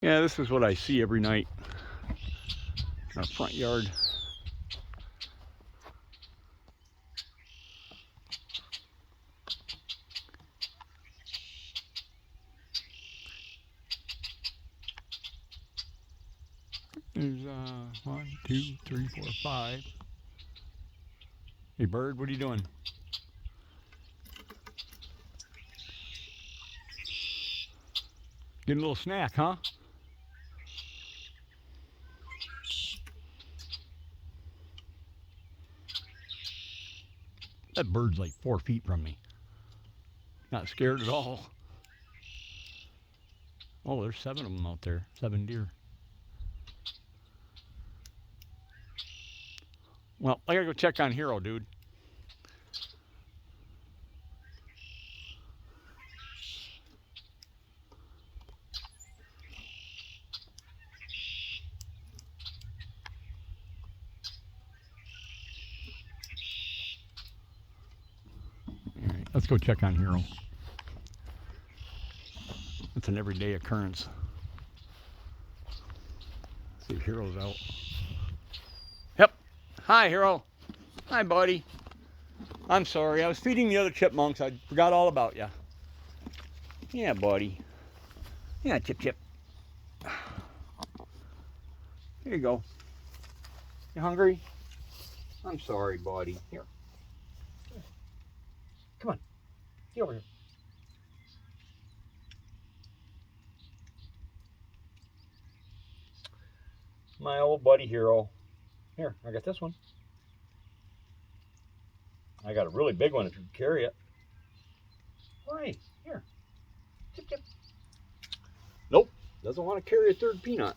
Yeah, this is what I see every night in our front yard. There's 1, 2, 3, 4, 5. Hey bird, what are you doing? Getting a little snack, huh? That bird's like 4 feet from me. Not scared at all. Oh, there's 7 of them out there. 7 deer. Well, I gotta go check on Hero, dude. All right, let's go check on Hero. It's an everyday occurrence. See if Hero's out. Yep. Hi, Hero. Hi, buddy. I'm sorry. I was feeding the other chipmunks. I forgot all about you. Yeah, buddy. Yeah, Chip Chip. Here you go. You hungry? I'm sorry, buddy. Here. Come on. Get over here. My old buddy Hero. Here, I got this one. I got a really big one if you can carry it. Why? Here. Chip, chip. Nope. Doesn't want to carry a third peanut.